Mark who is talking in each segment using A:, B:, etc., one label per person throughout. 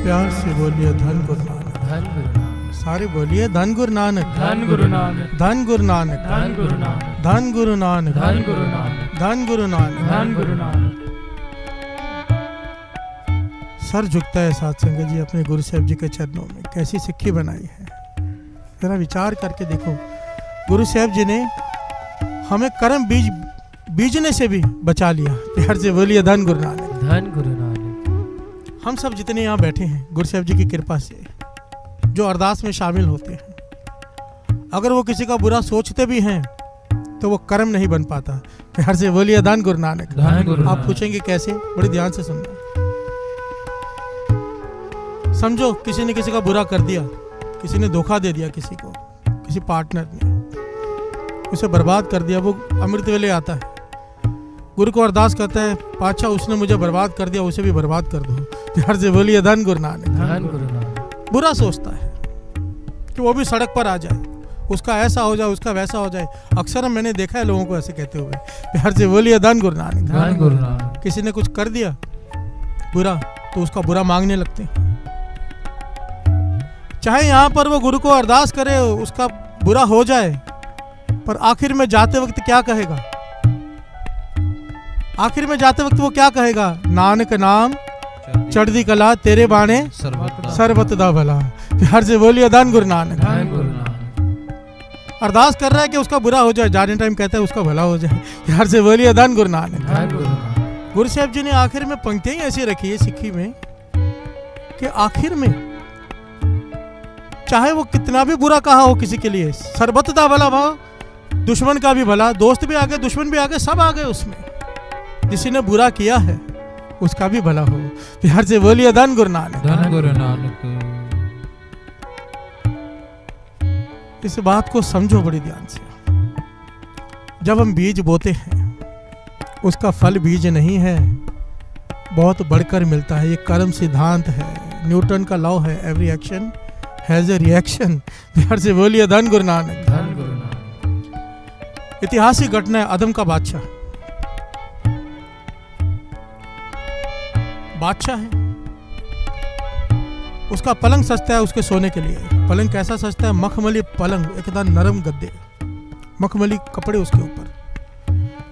A: प्यार से बोलिए धन गुरु नानक,
B: धन गुरु नानक,
A: सारे बोलिए धन गुरु नानक,
B: धन गुरु नानक,
A: धन गुरु नानक,
B: धन गुरु नानक,
A: धन गुरु नानक,
B: धन गुरु नानक,
A: धन गुरु नानक।
B: धन गुरु नानक।
A: सर झुकता है साथ संगत जी अपने गुरु साहब जी के चरणों में। कैसी सिक्की बनाई है, जरा विचार करके देखो। गुरु साहब जी ने हमें कर्म बीजने से भी बचा लिया। प्यार से बोलिए धन गुरु नानक,
B: धन गुरु नानक।
A: हम सब जितने यहाँ बैठे हैं गुरु साहब जी की कृपा से, जो अरदास में शामिल होते हैं, अगर वो किसी का बुरा सोचते भी हैं तो वो कर्म नहीं बन पाता। प्यार से बोलिए धन गुरु नानक,
B: धन गुरु
A: आप
B: नानक।
A: पूछेंगे कैसे, बड़ी ध्यान से सुनना। समझो किसी ने किसी का बुरा कर दिया, किसी ने धोखा दे दिया किसी को, किसी पार्टनर ने उसे बर्बाद कर दिया। वो अमृत वेले आता है, गुरु को अरदास करता है, पातशाह उसने मुझे बर्बाद कर दिया, उसे भी बर्बाद कर दो। प्यार से बोलिए धन गुरु नानक,
B: धन गुरु नानक।
A: बुरा सोचता है कि वो भी सड़क पर आ जाए, उसका ऐसा हो जाए, उसका वैसा हो जाए। अक्सर मैंने देखा है लोगों को ऐसे कहते हुए। प्यार से बोलिए धन गुरु नानक,
B: धन गुरु नानक।
A: किसी ने कुछ कर दिया बुरा तो उसका बुरा मांगने लगते हैं। चाहे यहाँ पर वो गुरु को अरदास करे उसका बुरा हो जाए, पर आखिर में जाते वक्त क्या कहेगा? आखिर में जाते वक्त वो क्या कहेगा? नानक नाम चढ़दी कला तेरे बाणे सर्बत दा भला। प्यार से बोलिए धन गुरु नानक,
B: धन गुरु नानक।
A: अरदास कर रहा है कि उसका बुरा हो जाए, जाने टाइम कहता है उसका भला हो जाए। प्यार से बोलिए धन गुरु नानक,
B: धन गुरु नानक।
A: गुरु साहब जी ने आखिर में पंक्तियां ऐसी रखी है सिक्खी में कि आखिर में चाहे वो कितना भी बुरा कहा हो किसी के लिए, सर्बत दा भला भाव, दुश्मन का भी भला, दोस्त भी आ गए, दुश्मन भी आ गए, सब आ गए उसमें। किसी ने बुरा किया है उसका भी भला हो। प्यार से बोलिए धन गुरु नानक,
B: धन गुरु नानक।
A: इस बात को समझो बड़ी ध्यान से। जब हम बीज बोते हैं उसका फल बीज नहीं है, बहुत बढ़कर मिलता है। ये कर्म सिद्धांत है, न्यूटन का लॉ है, every action has a reaction. प्यार से बोलिए धन गुरु नानक,
B: धन गुरु नानक।
A: ऐतिहासिक घटना है। अदम का बादशाह है, उसका पलंग सस्ता है उसके सोने के लिए। पलंग कैसा सस्ता है? मखमली पलंग, एकदम नरम गद्दे, मखमली कपड़े उसके ऊपर,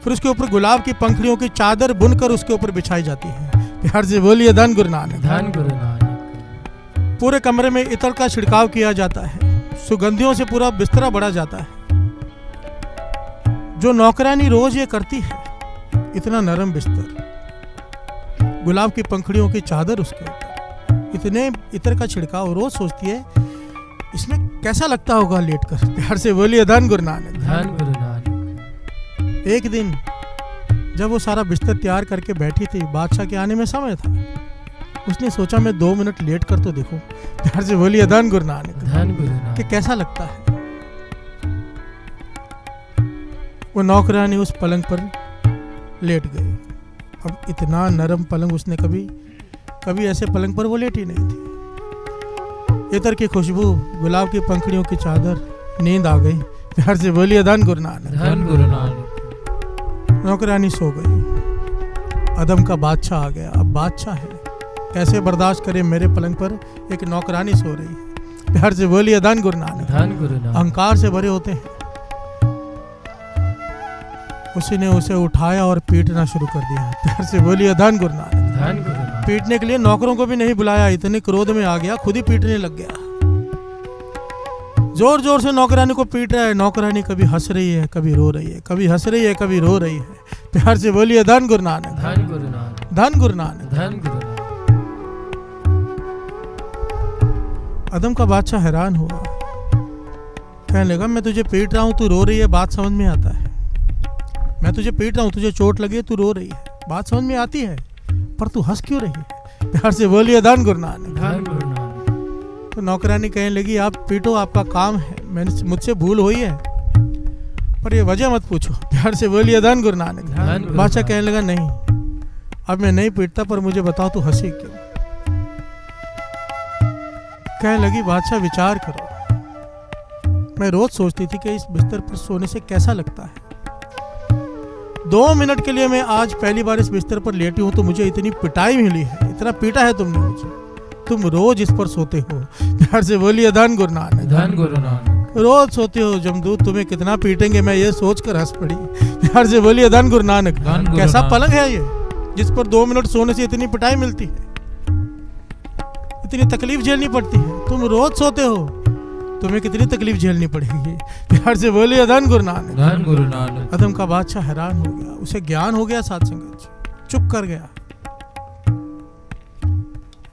A: फिर उसके ऊपर गुलाब की पंखड़ियों की चादर बुनकर उसके ऊपर बिछाई जाती है। प्यार से बोलिए धन गुरु नानक,
B: धन गुरु नानक।
A: पूरे कमरे में इत्र का छिड़काव किया जाता है, सुगंधियों से पूरा बिस्तरा बढ़ा जाता है। जो नौकरानी रोज ये करती है, इतना नरम बिस्तर, गुलाब की पंखड़ियों की चादर उसके ऊपर, इतने इत्र का छिड़काव, रोज सोचती है इसमें कैसा लगता होगा लेटकर। प्यार से बोलिए धन गुरु नानक,
B: धन गुरु नानक।
A: एक दिन जब वो सारा बिस्तर तैयार करके बैठी थी, बादशाह के आने में समय था, उसने सोचा मैं 2 मिनट लेट कर तो देखूं। प्यार से बोलिए धन गुरु नानक,
B: धन गुरु नानक।
A: कि कैसा लगता है। वो नौकरानी उस पलंग पर लेट गई। अब इतना नरम पलंग उसने कभी ऐसे पलंग पर वो लेटी नहीं थी। इत्र की खुशबू, गुलाब की पंखड़ियों की चादर, नींद आ गई। प्यार से बोलिए धन गुरु नानक,
B: धन गुरु नानक।
A: नौकरानी सो गई। अदम का बादशाह आ गया। अब बादशाह है, कैसे बर्दाश्त करे मेरे पलंग पर एक नौकरानी सो रही है। प्यार से बोलिए धन गुरु नानक,
B: धन गुरु नानक।
A: अहंकार से भरे होते हैं। उसी ने उसे उठाया और पीटना शुरू कर दिया। प्यार से बोलिए धन गुरु नानक,
B: धन गुरु नानक।
A: पीटने के लिए नौकरों को भी नहीं बुलाया, इतने क्रोध में आ गया, खुद ही पीटने लग गया। जोर जोर से नौकरानी को पीट रहा है। नौकरानी कभी हंस रही है, कभी रो रही है, कभी हंस रही है, कभी रो रही है। प्यार से बोलिए धन गुरु नानक,
B: धन गुरु नानक।
A: धन गुरु नानक।
B: धन गुरु नानक।
A: अदम का बादशाह हैरान हुआ, कहने लगा मैं तुझे पीट रहा हूं, तू रो रही है, बात समझ में आता है। मैं तुझे पीट रहा हूं, तुझे चोट लगी है, तू रो रही है, बात समझ में आती है, पर तू हंस क्यों रही है? प्यार से बोलिए धन गुरु नानक,
B: धन गुरु नानक।
A: तो नौकरानी कहने लगी आप पीटो, आपका काम है, मैंने मुझसे भूल हुई है, पर ये वजह मत पूछो। प्यार से बोलिए धन गुरु नानक। बादशाह कहने लगा नहीं, अब मैं नहीं पीटता, पर मुझे बताओ तू हंसी क्यों? कहने लगी बादशाह विचार करो, मैं रोज सोचती थी कि इस बिस्तर पर सोने से कैसा लगता है। 2 मिनट के लिए मैं आज पहली बार इस बिस्तर पर लेटी हूं तो मुझे इतनी पिटाई मिली है, इतना पीटा है तुमने मुझे, तुम रोज इस पर सोते हो। प्यार से बोलिए धन गुरु नानक।
B: धन गुरु नानक।
A: रोज सोते हो, जमदूत तुम्हें कितना पीटेंगे मैं ये सोचकर हंस पड़ी। प्यार से बोलिए धन गुरु नानक।
B: धन गुरु
A: कैसा
B: नानक।
A: पलंग है ये जिस पर 2 मिनट सोने से इतनी पिटाई मिलती है, इतनी तकलीफ झेलनी पड़ती है। तुम रोज सोते हो, तुम्हें कितनी तकलीफ झेलनी पड़ेगी। प्यार से बोलिए धन गुरु नानक।
B: धन गुरु नानक।
A: अदम का बादशाह हैरान हो गया, उसे ज्ञान हो गया साध संगत जी, चुप कर गया।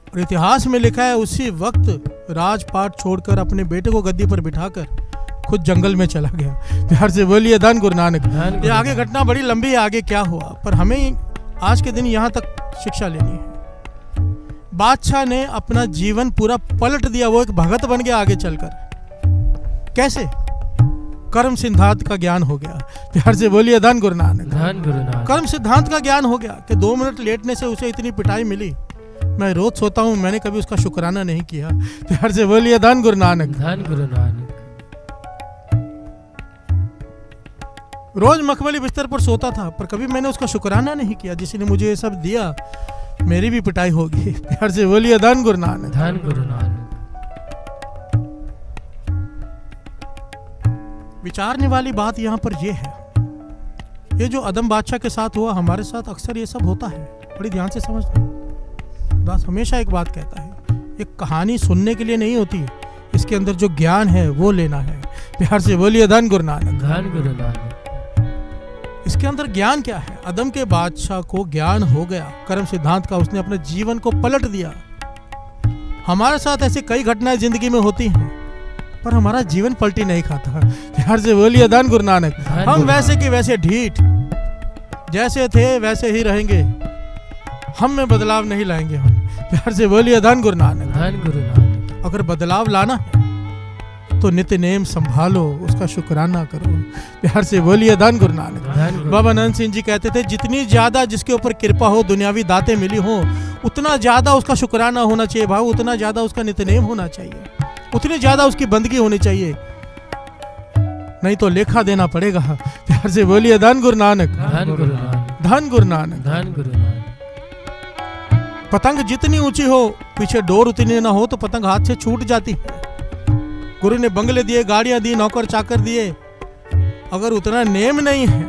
A: और इतिहास में लिखा है उसी वक्त राजपाट छोड़कर अपने बेटे को गद्दी पर बिठाकर खुद जंगल में चला गया। प्यार से बोलिए धन गुरु नानक।
B: धन
A: ये आगे घटना बड़ी लंबी है, आगे क्या हुआ, पर हमें आज के दिन यहाँ तक शिक्षा लेनी है। बादशाह ने अपना जीवन पूरा पलट दिया, वो एक भगत बन गया आगे चलकर। कैसे? कर्म सिद्धांत का ज्ञान हो गया। प्यार से बोलिए धन गुरु नानक।
B: धन गुरु नानक।
A: कर्म सिद्धांत का ज्ञान हो गया कि 2 मिनट लेटने से उसे इतनी पिटाई मिली, मैं रोज सोता हूं, मैंने कभी उसका शुक्राना नहीं किया। प्यार से बोलिए धन गुरु नानक।
B: धन गुरु नानक।
A: रोज मखमली बिस्तर पर सोता था, पर कभी मैंने उसका शुक्राना नहीं किया। जिसने मुझे ये सब दिया, मेरी भी पिटाई होगी। प्यार से बोलिए धन गुरु नानक।
B: धन गुरु नानक।
A: विचारने वाली बात यहाँ पर यह है, ये जो अदम बादशाह के साथ हुआ, हमारे साथ अक्सर ये सब होता है। बड़ी ध्यान से समझना। दास हमेशा एक बात कहता है, एक कहानी सुनने के लिए नहीं होती, इसके अंदर जो ज्ञान है वो लेना है। प्यार से बोलिए धन गुरु नानक।
B: धन गुरु नानक।
A: इसके अंदर ज्ञान क्या है? अदम के बादशाह को ज्ञान हो गया कर्म सिद्धांत का, उसने अपने जीवन को पलट दिया। हमारे साथ ऐसे कई घटनाएं जिंदगी में होती हैं, पर हमारा जीवन पलटी नहीं खाता। प्यार से बोलिए धन गुरु नानक। हम वैसे के वैसे ढीठ, जैसे थे वैसे ही रहेंगे, हम में बदलाव नहीं लाएंगे हम। प्यार से बोलिए धन गुरु नानक।
B: धन गुरु नानक।
A: अगर बदलाव लाना है तो नित्य नेम संभालो, उसका शुक्राना करो। प्यार से बोलिए धन गुरु नानक। बाबा नंद सिंह जी कहते थे, जितनी ज्यादा जिसके ऊपर कृपा हो, दुनियावी दातें मिली हो, उतना ज्यादा उसका शुक्राना होना चाहिए भाव, उतना ज्यादा उसका नित्य नेम होना चाहिए, उतनी ज्यादा उसकी बंदगी होनी चाहिए, नहीं तो लेखा देना पड़ेगा। प्यार से बोलिए धन गुरु नानक।
B: धन गुरु नानक।
A: धन गुरु नानक।
B: धन गुरु नानक।
A: पतंग जितनी ऊंची हो, पीछे डोर उतनी ना हो तो पतंग हाथ से छूट जाती है। गुरु ने बंगले दिए, गाड़ियां दी, नौकर चाकर दिए, अगर उतना नेम नहीं है,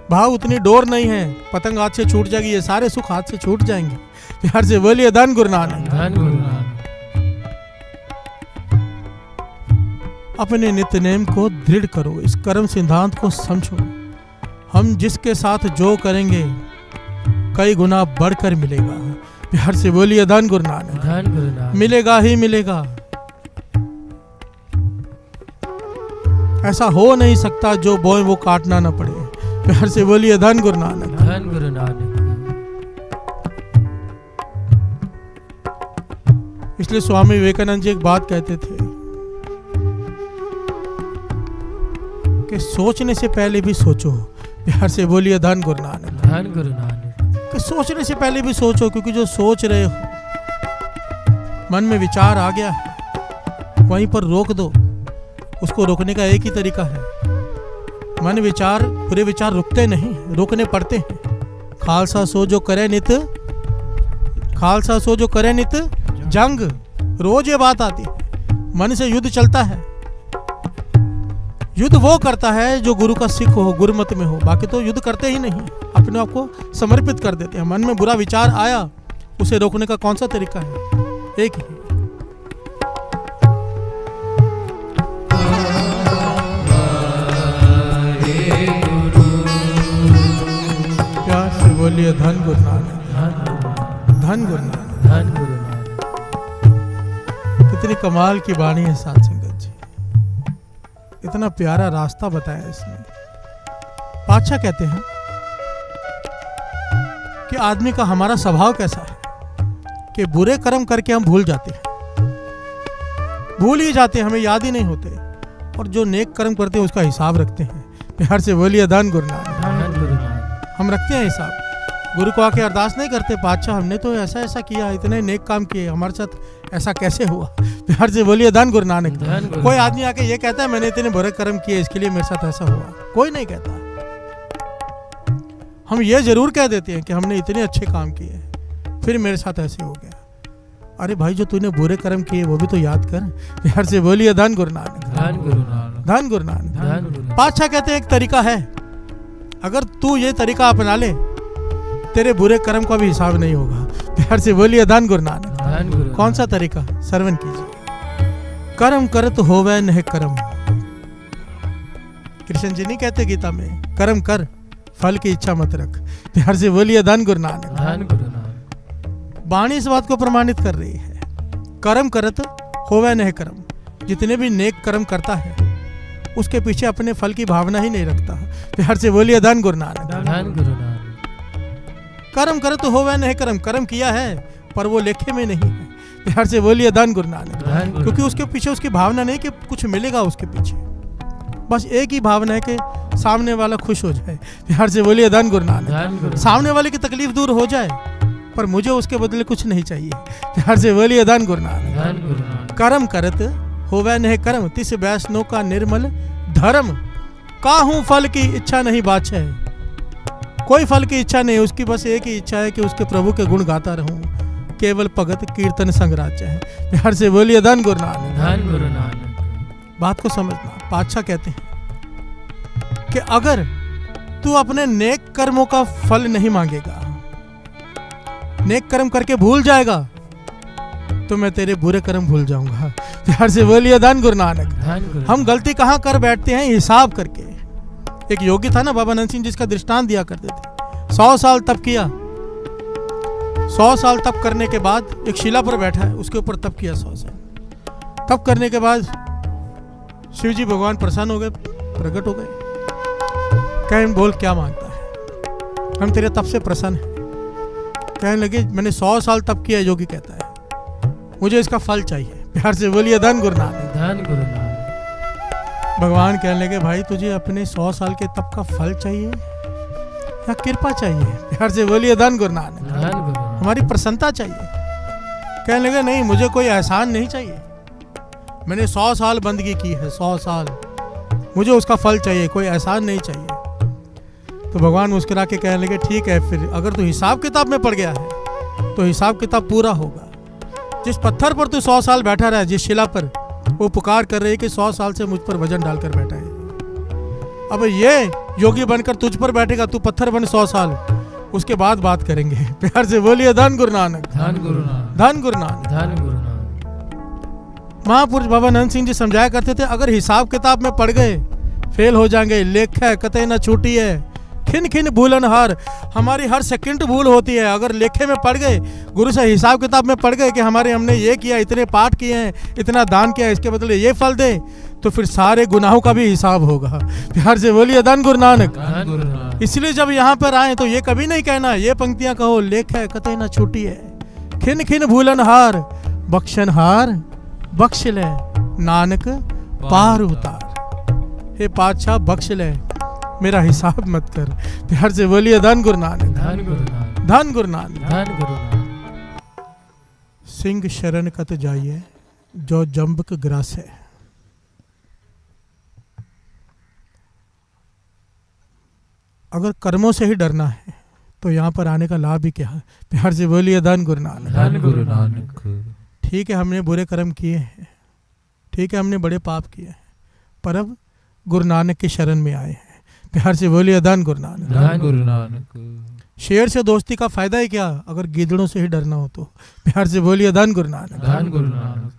A: भाव उतनी डोर नहीं है, पतंग हाथ से छूट जाएगी, ये सारे सुख हाथ से छूट जाएंगे। प्यार से बोलिए धन गुरु नानक।
B: धन गुरु नानक।
A: अपने नित्य नेम को दृढ़ करो, इस कर्म सिद्धांत को समझो। हम जिसके साथ जो करेंगे कई गुना बढ़कर मिलेगा। प्यार से बोलिए धन गुरु नानक।
B: धन गुरु नानक।
A: मिलेगा ही मिलेगा, ऐसा हो नहीं सकता जो बोए वो काटना ना पड़े। प्यार से बोलिए धन गुरु नानक।
B: धन गुरु नानक।
A: इसलिए स्वामी विवेकानंद जी एक बात कहते थे कि सोचने से पहले भी सोचो। प्यार से बोलिए धन गुरु नानक।
B: धन गुरु नानक।
A: कि सोचने से पहले भी सोचो, क्योंकि जो सोच रहे हो, मन में विचार आ गया है, वहीं पर रोक दो। उसको रोकने का एक ही तरीका है, मन विचार, पूरे विचार रुकते नहीं, रोकने पड़ते हैं। खालसा सो जो करे नित, खालसा सो जो करे नित जंग। रोज ये बात आती है, मन से युद्ध चलता है। युद्ध वो करता है जो गुरु का सिख हो, गुरुमत में हो, बाकी तो युद्ध करते ही नहीं, अपने आप को समर्पित कर देते हैं। मन में बुरा विचार आया, उसे रोकने का कौन सा तरीका है? एक ही। प्यार से बोलिए धन गुरु नानक। धन गुरु नानक।
B: धन गुरु नानक।
A: कितनी कमाल की वाणी है साध संगत जी, इतना प्यारा रास्ता बताया इसने। बादशाह कहते हैं कि आदमी का हमारा स्वभाव कैसा है कि बुरे कर्म करके हम भूल जाते हैं, भूल ही जाते हैं, हमें याद ही नहीं होते, और जो नेक कर्म करते हैं उसका हिसाब रखते हैं। प्यार से बोलिए धन गुरु नानक।
B: धन गुरु नानक।
A: हम रखते हैं हिसाब, गुरु को आके अरदास नहीं करते, बादशाह हमने तो ऐसा ऐसा किया, इतने नेक काम किए, हमारे साथ ऐसा कैसे हुआ। प्यार से बोलिए धन गुरु नानक। कोई आदमी आके ये कहता है मैंने इतने बुरे कर्म किए, इसके लिए मेरे साथ ऐसा हुआ, कोई नहीं कहता। हम ये जरूर कह देते हैं कि हमने इतने अच्छे काम किए, फिर मेरे साथ ऐसे हो गया। अरे भाई जो तूने बुरे कर्म किए वो भी तो याद कर। प्यार से बोलिए धन गुरु नानक,
B: धन गुरु नानक,
A: धन गुरु नानक।
B: धन गुरु नानक।
A: पातशाह कहते हैं एक तरीका है, अगर तू ये तरीका अपना ले तेरे बुरे कर्म का भी हिसाब नहीं होगा। प्यार से बोलिए धन गुरु नानक।
B: धन गुरु नानक।
A: कौन सा तरीका? श्रवण कीजिए। कर्म करत होवे नह कर्म। कृष्ण जी नहीं कहते गीता में, कर्म कर फल की इच्छा मत रख। प्यार से बोलिए धन गुरु नानक।
B: धन गुरु नानक।
A: वाणी इस बात को प्रमाणित कर रही है, कर्म करत होवे नह कर्म। जितने भी नेक कर्म करता है उसके पीछे अपने फल की भावना ही नहीं रखता। प्यार से बोलिए धन गुरु नानक।
B: धन गुरु नानक।
A: कर्म करत होवे नह कर्म। कर्म किया है पर वो लेखे में नहीं है। प्यार से बोलिए धन गुरु नानक।
B: धन गुरु
A: क्योंकि उसके पीछे उसकी भावना नहीं कि कुछ मिलेगा उसके पीछे, बस एक ही भावना है कि सामने वाला खुश हो जाए। प्यार से बोलिए धन गुरु नानक।
B: धन गुरु।
A: सामने वाले की तकलीफ दूर हो जाए पर मुझे उसके बदले कुछ नहीं चाहिए। प्यार से बोलिए धन गुरु नानक।
B: धन गुरु नानक।
A: कर्म करत होवे नह कर्म, तिस वैष्णव का निर्मल धर्म। काहू फल की इच्छा नहीं बाछे। कोई फल की इच्छा नहीं, उसकी बस एक ही इच्छा है कि उसके प्रभु के गुण गाता रहूं। केवल भगत कीर्तन संगराज्य है। प्यार से बोलिए धन गुरु नानक।
B: धन गुरु नानक।
A: बात को समझना। पातशाह कहते हैं कि अगर तू अपने नेक कर्मों का फल नहीं मांगेगा, नेक कर्म करके भूल जाएगा, तो मैं तेरे बुरे कर्म भूल जाऊंगा। प्यार से बोलिए धन गुरु नानक।
B: धन गुरु।
A: हम गलती कहाँ कर बैठते हैं? हिसाब करके। एक योगी था ना बाबा नंद सिंह, जिसका दृष्टांत दिया करते थे। 100 साल तप किया, 100 साल तप करने के बाद एक शिला पर बैठा है, उसके ऊपर तप किया 100 साल। तप करने के बाद शिव जी भगवान प्रसन्न हो गए, प्रकट हो गए। कहें बोल क्या मांगता है, हम तेरे तप से प्रसन्न हैं। कहने लगे मैंने 100 साल तप किया। योगी कहता है मुझे इसका फल चाहिए। प्यार से बोलिए धन गुरु नानक।
B: धन गुरु नानक।
A: भगवान कहने लगे भाई तुझे अपने 100 साल के तप का फल चाहिए या कृपा चाहिए? प्यार से बोलिए धन गुरु नानक।
B: धन गुरु नानक।
A: हमारी प्रसन्नता चाहिए। कहने लगे नहीं, मुझे कोई एहसान नहीं चाहिए। मैंने 100 साल बंदगी की है, 100 साल, मुझे उसका फल चाहिए, कोई एहसान नहीं चाहिए। तो भगवान मुस्कुरा के कहने लगे ठीक है, फिर अगर तू हिसाब किताब में पड़ गया है तो हिसाब किताब पूरा होगा। जिस पत्थर पर तू 100 साल बैठा रहा है, जिस शिला पर, वो पुकार कर रही है कि 100 साल से मुझ पर वजन डालकर बैठा है। अब ये योगी बनकर तुझ पर बैठेगा, तू पत्थर बन 100 साल, उसके बाद बात करेंगे। प्यार से बोलिए धन गुरु नानक।
B: धन गुरु नानक।
A: धन गुरु नानक।
B: धन गुरु नानक।
A: महापुरुष बाबा नंद सिंह जी समझाया करते थे, अगर हिसाब किताब में पड़ गए फेल हो जाएंगे। लेख है कतई न छूटी है, खिन खिन भूलन हार। हमारी हर सेकंड भूल होती है। अगर लेखे में पड़ गए, गुरु से हिसाब किताब में पड़ गए कि हमने ये किया, इतने पाठ किए हैं, इतना दान किया, इसके बदले ये फल दे, तो फिर सारे गुनाहों का भी हिसाब होगा। प्यार से बोलिए धन गुरु नानक।
B: धन गुरु नानक।
A: इसलिए जब यहाँ पर आए तो ये कभी नहीं कहना, ये पंक्तियां कहो, लेख है कतई न छूटी है, खिन खिन भूलन हार, बख्शन हार बख्श ले, नानक पार उतार। हे पातशाह बख्श ले, मेरा हिसाब मत कर। प्यार से बोलिए धन गुरु नानक।
B: धन गुरु नानक।
A: धन गुरु नानक।
B: धन गुरु नानक।
A: सिंह शरण कत जाइए जो जम्बक ग्रास है। अगर कर्मों से ही डरना है तो यहाँ पर आने का लाभ ही क्या है? प्यार से बोलिए धन गुरु नानक।
B: धन गुरु नानक।
A: ठीक है हमने बुरे कर्म किए हैं, ठीक है हमने बड़े पाप किए हैं, पर अब गुरु नानक की शरण में आए हैं। प्यार से बोलिए धन गुरु नानक।
B: धन गुरु नानक।
A: शेर से दोस्ती का फायदा ही क्या अगर गीदड़ों से ही डरना हो तो? प्यार से बोलिए धन गुरु नानक।
B: धन गुरु नानक।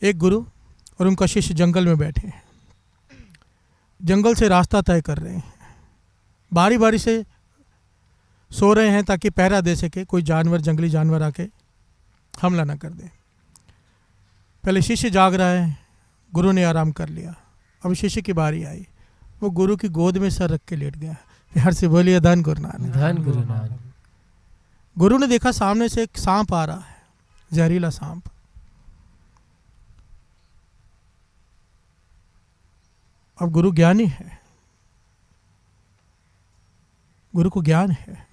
A: एक गुरु और उनका शिष्य जंगल में बैठे हैं, जंगल से रास्ता तय कर रहे हैं, बारी बारी से सो रहे हैं ताकि पहरा दे सके, कोई जानवर, जंगली जानवर आके हमला ना कर दे। पहले शिष्य जाग रहा है, गुरु ने आराम कर लिया। अब शिष्य की बारी आई, वो गुरु की गोद में सर रख के लेट गया। प्यार से बोलिए धन गुरु नानक।
B: धन गुरु नानक।
A: गुरु ने देखा सामने से एक सांप आ रहा है, जहरीला सांप। अब गुरु ज्ञानी है, गुरु को ज्ञान है,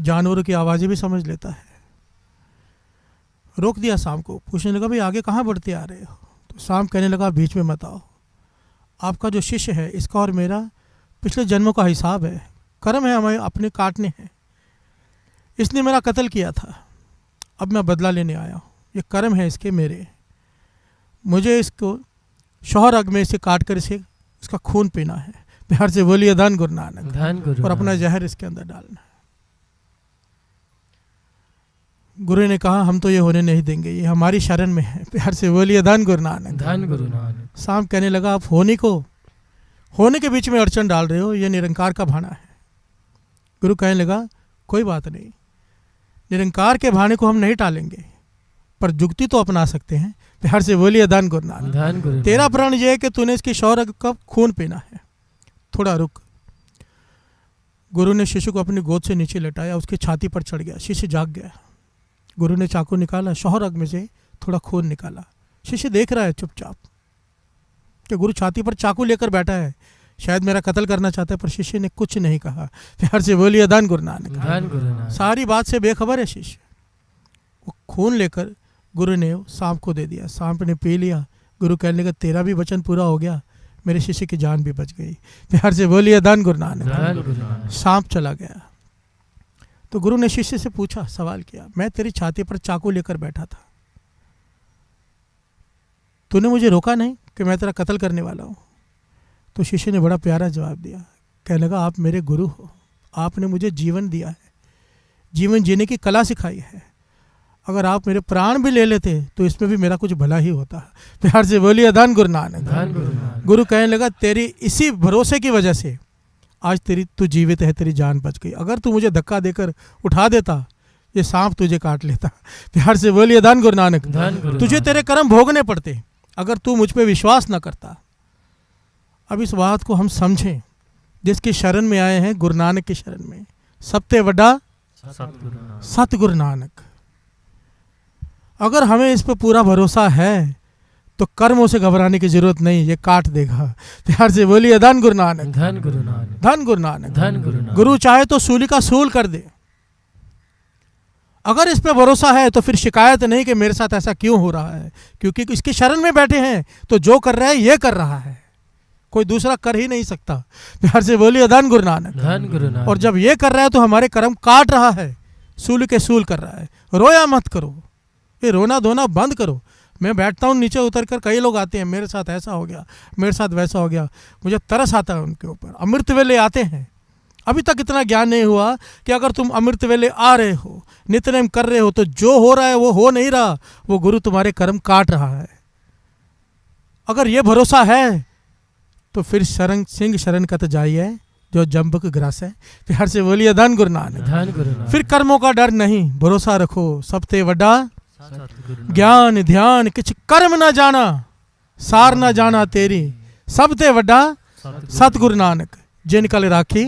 A: जानवरों की आवाजें भी समझ लेता है। रोक दिया सांप को, पूछने लगा भाई आगे कहाँ बढ़ते आ रहे हो? तो सांप कहने लगा बीच में मत आओ, आपका जो शिष्य है इसका और मेरा पिछले जन्मों का हिसाब है, कर्म है हमें अपने काटने हैं। इसने मेरा कत्ल किया था, अब मैं बदला लेने आया हूँ, ये कर्म है इसके मेरे, मुझे इसको शौहर अग में इसे काट कर इसे इसका खून पीना है। प्यार से बोलिए धन गुरु नानक।
B: धन गुरु
A: और अपना
B: नानक।
A: जहर इसके अंदर डालना है। गुरु ने कहा हम तो ये होने नहीं देंगे, ये हमारी शरण में है। प्यार से बोलिए धन गुरु नानक।
B: धन गुरु नानक।
A: सांप कहने लगा आप होने के बीच में अड़चन डाल रहे हो, ये निरंकार का भाना है। गुरु कहने लगा कोई बात नहीं, निरंकार के भाने को हम नहीं टालेंगे, पर जुक्ति तो अपना सकते हैं। प्यार से बोलिए धन गुरु नानक।
B: धन गुरु नानक।
A: तेरा प्रण यह है कि तूने इसकी शौर्य का खून पीना है, थोड़ा रुक। गुरु ने शिशु को अपनी गोद से नीचे लटाया, उसकी छाती पर चढ़ गया, शिशु जाग गया। गुरु ने चाकू निकाला, शौहर अग में से थोड़ा खून निकाला। शिशु देख रहा है चुपचाप कि गुरु छाती पर चाकू लेकर बैठा है, शायद मेरा कत्ल करना चाहता है, पर शिष्य ने कुछ नहीं कहा। प्यार से बोलिए धन गुरु नानक।
B: धन गुरु नानक।
A: सारी बात से बेखबर है शिष्य। वो खून लेकर गुरु ने सांप को दे दिया, सांप ने पी लिया। गुरु कहने लगा तेरा भी वचन पूरा हो गया, मेरे शिष्य की जान भी बच गई। प्यार से बोलिए धन गुरु नानक।
B: धन गुरु नानक।
A: सांप चला गया। तो गुरु ने शिष्य से पूछा, सवाल किया, मैं तेरी छाती पर चाकू लेकर बैठा था, तूने मुझे रोका नहीं कि मैं तेरा कत्ल करने वाला हूँ? तो शिष्य ने बड़ा प्यारा जवाब दिया, कहने लगा आप मेरे गुरु हो, आपने मुझे जीवन दिया है, जीवन जीने की कला सिखाई है। अगर आप मेरे प्राण भी ले लेते तो इसमें भी मेरा कुछ भला ही होता। प्यार से बोलिए धन गुरु नानक।
B: धन गुरु नानक।
A: गुरु कहने लगा तेरी इसी भरोसे की वजह से आज तू जीवित है, तेरी जान बच गई। अगर तू मुझे धक्का देकर उठा देता, ये सांप तुझे काट लेता। प्यार से बोलिए धन गुरु नानक।
B: धन गुरु
A: तुझे
B: नानक।
A: तेरे कर्म भोगने पड़ते अगर तू मुझ पे विश्वास न करता। अब इस बात को हम समझें, जिसकी शरण में आए हैं, गुरु नानक की शरण में, सबसे बड़ा
B: सतगुरु नानक।
A: सतगुरु नानक। अगर हमें इस पर पूरा भरोसा है तो कर्मों से घबराने की जरूरत नहीं, ये काट देगा। प्यार से बोलिए धन गुरु नानक।
B: धन गुरु नानक।
A: धन गुरु नानक।
B: धन गुरु नानक।
A: गुरु चाहे तो सूली का सूल कर दे। अगर इस पे भरोसा है तो फिर शिकायत नहीं कि मेरे साथ ऐसा क्यों हो रहा है, क्योंकि इसकी शरण में बैठे हैं तो जो कर रहा है ये कर रहा है, कोई दूसरा कर ही नहीं सकता। प्यार से बोलिए धन गुरु नानक।
B: धन गुरु नानक।
A: और जब ये कर रहा है तो हमारे कर्म काट रहा है, सूल के सूल कर रहा है। रोया मत करो, ये रोना धोना बंद करो। मैं बैठता हूँ नीचे उतर कर, कई लोग आते हैं, मेरे साथ ऐसा हो गया, मेरे साथ वैसा हो गया, मुझे तरस आता है उनके ऊपर। अमृत वेले आते हैं, अभी तक इतना ज्ञान नहीं हुआ कि अगर तुम अमृत वेले आ रहे हो, नित्यनेम कर रहे हो, तो जो हो रहा है वो हो नहीं रहा, वो गुरु तुम्हारे कर्म काट रहा है। अगर ये भरोसा है तो फिर सिंह शरण कत जाइए जो जम्बक ग्रास है। प्यार से बोलिए धन गुरु नानक।
B: धन गुरु नानक।
A: फिर कर्मों का डर नहीं, भरोसा रखो, सबते वड्डा
B: सतगुरु नानक।
A: ज्ञान ध्यान किछ कर्म न जाना, सार न जाना तेरी, सबते वड्डा सतगुरु नानक, जिन कल राखी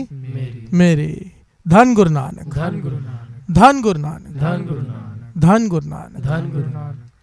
A: मेरी। धन गुरु नानक।
B: धन गुरु नानक।
A: धन गुरु नानक।
B: धन गुरु नानक।
A: धन गुरु नानक।
B: धन गुरु नानक।